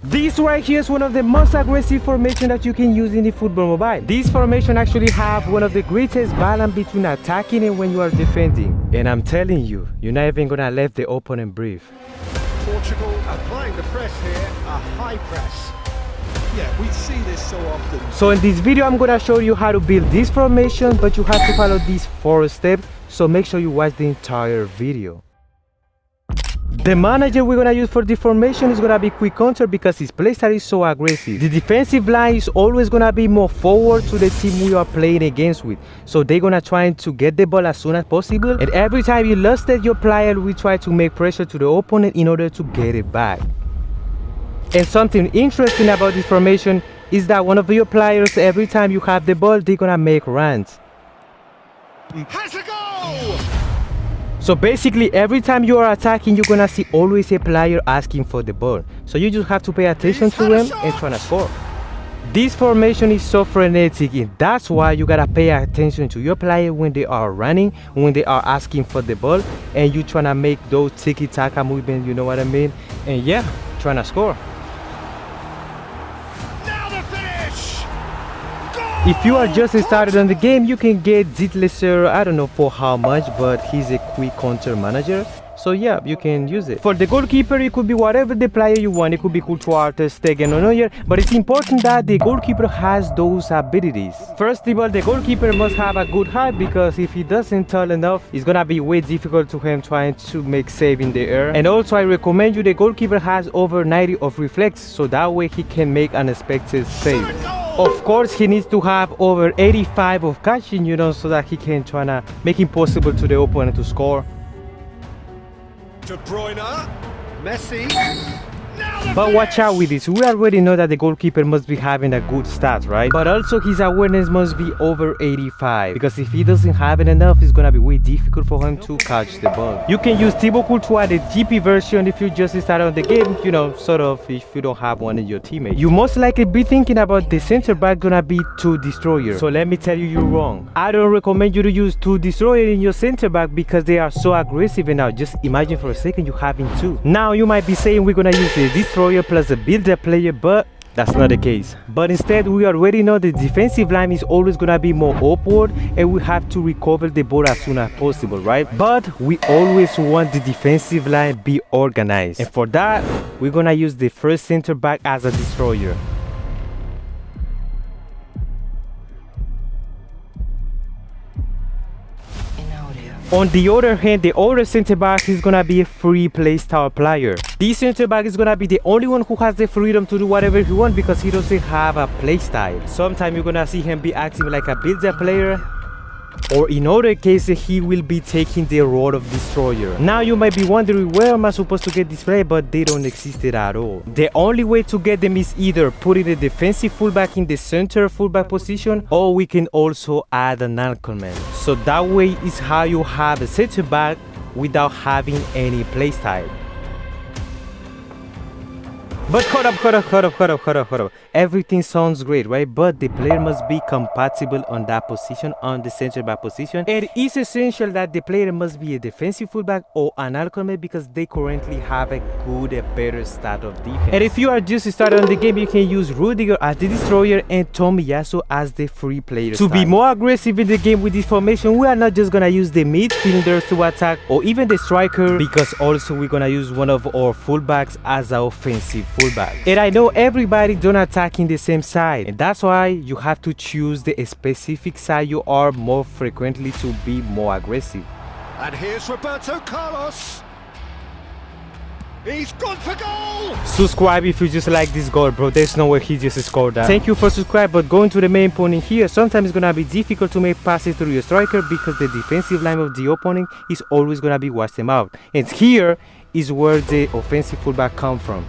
This right here is one of the most aggressive formation that you can use in the football mobile. This formation actually have one of the greatest balance between attacking and when you are defending. And I'm telling you, you're not even gonna let the opponent breathe. Portugal applying the press here, a high press. Yeah, we see this so often. So in this video, I'm gonna show you how to build this formation, but you have to follow these 4 steps. So make sure you watch the entire video. The manager we're gonna use for the formation is gonna be quick counter because his playstyle is so aggressive. The defensive line is always gonna be more forward to the team we are playing against with. So they're gonna try to get the ball as soon as possible. And every time you lost it, your player will try to make pressure to the opponent in order to get it back. And something interesting about this formation is that one of your players, every time you have the ball, they're gonna make runs. Has a goal! So basically, every time you are attacking, you're gonna see always a player asking for the ball. So you just have to pay attention to him and try to score. This formation is so frenetic, and that's why you gotta pay attention to your player when they are running, when they are asking for the ball, and you trying to make those tiki-taka movements, you know what I mean? And yeah, trying to score. If you are just started on the game, you can get Zitleser, I don't know for how much, but he's a quick counter manager. So yeah, you can use it. For the goalkeeper, it could be whatever the player you want. It could be Courtois, Ter Stegen, or Neuer, but it's important that the goalkeeper has those abilities. First of all, the goalkeeper must have a good height, because if he doesn't tall enough, it's gonna be way difficult to him trying to make save in the air. And also, I recommend you the goalkeeper has over 90 of reflex, so that way he can make unexpected save. Of course, he needs to have over 85 of catching, you know, so that he can try to make it possible to the opponent to score. De Bruyne, Messi. But watch out with this. We already know that the goalkeeper must be having a good stat, right? But also his awareness must be over 85, because if he doesn't have it enough, it's gonna be way difficult for him to catch the ball. You can use Thibaut Courtois, the GP version, if you just started on the game, you know, sort of if you don't have one in your teammate. You most likely be thinking about the center back gonna be 2 destroyer. So let me tell you, you're wrong. I don't recommend you to use 2 destroyer in your center back because they are so aggressive. And now just imagine for a second you having 2. Now you might be saying we're gonna use the destroyer plus a builder player, but that's not the case. But instead, we already know the defensive line is always gonna be more upward, and we have to recover the ball as soon as possible, right? But we always want the defensive line be organized, and for that we're gonna use the first center back as a destroyer. On the other hand, the other center back is gonna be a free playstyle player. This center back is gonna be the only one who has the freedom to do whatever he wants because he doesn't have a playstyle. Sometimes you're gonna see him be acting like a builder player, or in other cases he will be taking the role of destroyer. Now you might be wondering, where am I supposed to get this player? But they don't exist at all. The only way to get them is either putting the defensive fullback in the center fullback position, or we can also add an anchorman. So that way is how you have a center back without having any playstyle. But hold up. Everything sounds great, right? But the player must be compatible on that position, on the center back position. It is essential that the player must be a defensive fullback or an anchorman because they currently have a good, better stat of defense. And if you are just started on the game, you can use Rudiger as the destroyer and Tomiyasu as the free player. To be more aggressive in the game with this formation, we are not just gonna use the midfielders to attack or even the striker, because also we're gonna use one of our fullbacks as our offensive fullback. And I know everybody don't attack in the same side, and that's why you have to choose the specific side you are more frequently to be more aggressive. And here's Roberto Carlos. He's gone for goal! Subscribe if you just like this goal, bro. There's no way he just scored that. Thank you for subscribe, but going to the main point in here, sometimes it's gonna be difficult to make passes through your striker because the defensive line of the opponent is always gonna be watch them out. And here is where the offensive fullback come from.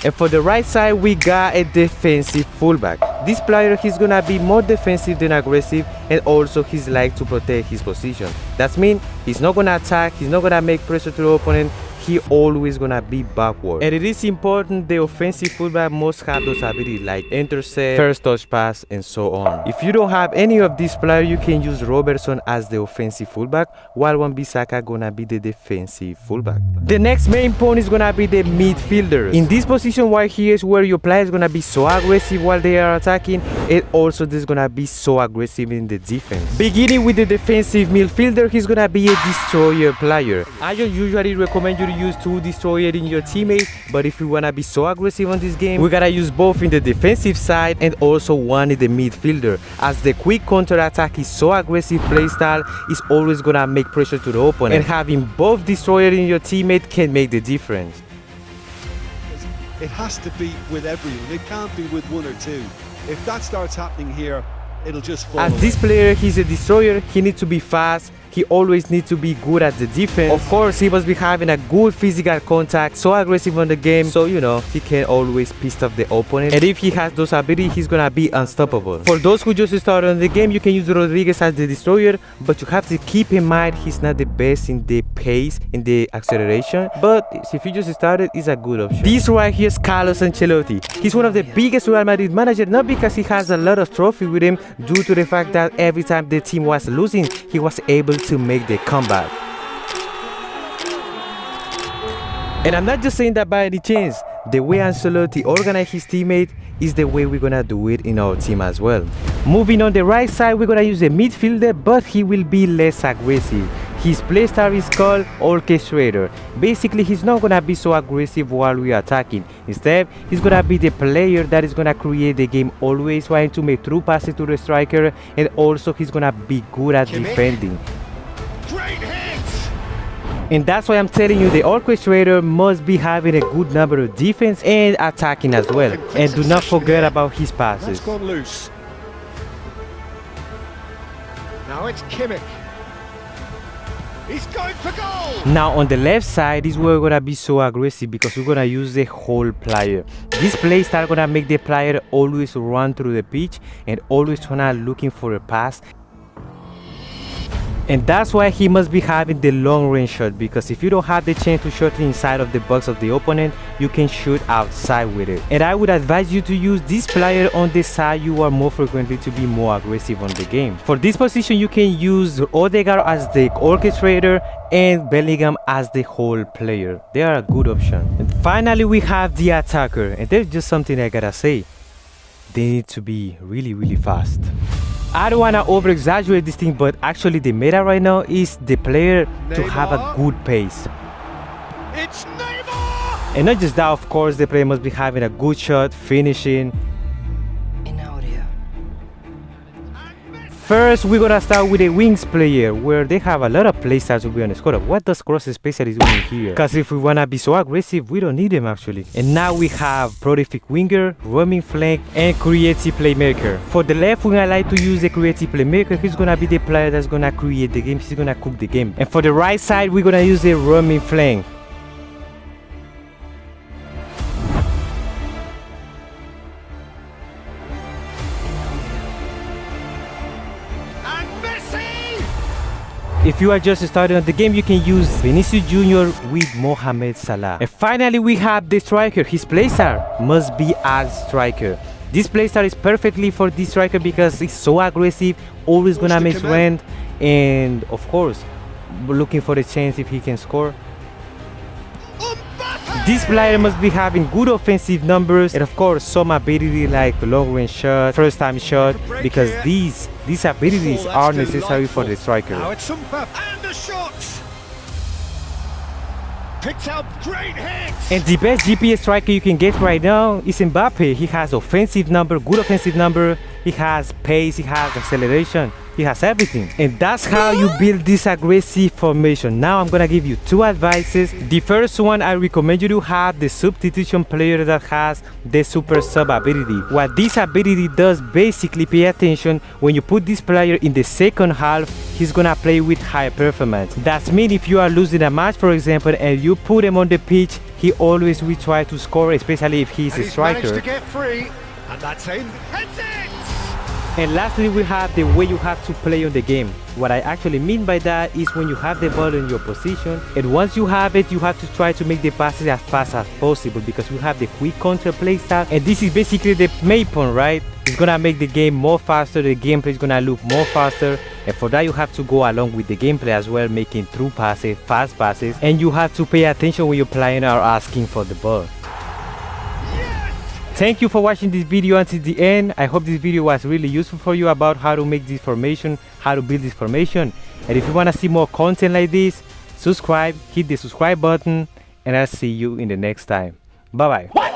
And for the right side, we got a defensive fullback. This player, he's gonna be more defensive than aggressive, and also he's like to protect his position. That means he's not gonna attack, he's not gonna make pressure to the opponent, he always gonna be backward. And it is important the offensive fullback must have those abilities like intercept, first touch pass, and so on. If you don't have any of these players, you can use Robertson as the offensive fullback, while Wan-Bissaka gonna be the defensive fullback. The next main point is gonna be the midfielders. In this position right here is where your player is gonna be so aggressive while they are attacking, and also this is gonna be so aggressive in the defense. Beginning with the defensive midfielder, he's gonna be a destroyer player. I just usually recommend you to use 2 destroyers in your teammates, but if you wanna be so aggressive on this game, we gotta use both in the defensive side and also one in the midfielder, as the quick counter attack is so aggressive playstyle is always gonna make pressure to the opponent, and having both destroyers in your teammate can make the difference. It has to be with everyone. It can't be with 1 or 2. If that starts happening here, it'll just fall As away. this player, he's a destroyer, he needs to be fast, he always needs to be good at the defense. Of course, he must be having a good physical contact, so aggressive on the game, so you know, he can always piss off the opponent. And if he has those abilities, he's gonna be unstoppable. For those who just started on the game, you can use Rodriguez as the destroyer, but you have to keep in mind he's not the best in the pace, in the acceleration, but if you just started, it's a good option. This right here is Carlos Ancelotti. He's one of the biggest Real Madrid managers, not because he has a lot of trophies with him, due to the fact that every time the team was losing, he was able to make the comeback. And I'm not just saying that by any chance. The way Ancelotti organized his teammate is the way we're gonna do it in our team as well. Moving on the right side, we're gonna use a midfielder, but he will be less aggressive. His playstyle is called orchestrator. Basically, he's not gonna be so aggressive while we are attacking. Instead, he's gonna be the player that is gonna create the game, always trying to make through passes to the striker, and also he's gonna be good at defending. Great hits! And that's why I'm telling you the orchestrator must be having a good number of defense and attacking as well. And do not forget about his passes. That's gone loose. Now it's Kimmich. He's going for goal! Now on the left side is where we're gonna be so aggressive because we're gonna use the whole player. This play style gonna make the player always run through the pitch and always trying to looking for a pass. And that's why he must be having the long range shot, because if you don't have the chance to shoot inside of the box of the opponent, you can shoot outside with it. And I would advise you to use this player on the side you are more frequently to be more aggressive on the game. For this position, you can use Odegaard as the orchestrator and Bellingham as the whole player. They are a good option. And finally, we have the attacker. And there's just something I gotta say. They need to be really fast. I don't want to over-exaggerate this thing, but actually the meta right now is the player to have a good pace. It's Neymar! And not just that, of course, the player must be having a good shot, finishing. First, we're gonna start with a wings player, where they have a lot of playstyles to be on the squad. What does Cross especially doing here? Because if we wanna be so aggressive, we don't need him actually. And now we have prolific winger, roaming flank, and creative playmaker. For the left wing, I like to use the creative playmaker. He's gonna be the player that's gonna create the game. He's gonna cook the game. And for the right side, we're gonna use the roaming flank. If you are just starting on the game, you can use Vinicius Jr. with Mohamed Salah. And finally, we have the striker. His playstyle must be as striker. This playstyle is perfectly for this striker because it's so aggressive, always gonna miss rent, and of course, looking for the chance if he can score. This player must be having good offensive numbers and of course some ability like long range shot, first time shot, because these abilities are necessary for the striker. Now it's and the shots. Picks out great hits. And the best GPS striker you can get right now is Mbappe. He has offensive number, good offensive number, he has pace, he has acceleration, he has everything. And that's how you build this aggressive formation. Now I'm gonna give you two advices. The first one, I recommend you to have the substitution player that has the super sub ability. What this ability does, basically pay attention, when you put this player in the second half, he's gonna play with high performance. That means if you are losing a match, for example, and you put him on the pitch, he always will try to score, especially if he's a striker. Managed to get free, and that's him. Heads it! And lastly, we have the way you have to play on the game. What I actually mean by that is when you have the ball in your position, and once you have it, you have to try to make the passes as fast as possible, because we have the quick counter play style, and this is basically the main point, right? It's gonna make the game more faster, the gameplay is gonna look more faster, and for that you have to go along with the gameplay as well, making through passes, fast passes, and you have to pay attention when you're playing or asking for the ball. Thank you for watching this video until the end. I hope this video was really useful for you about how to make this formation, how to build this formation. And if you want to see more content like this, subscribe, hit the subscribe button, and I'll see you in the next time. Bye bye.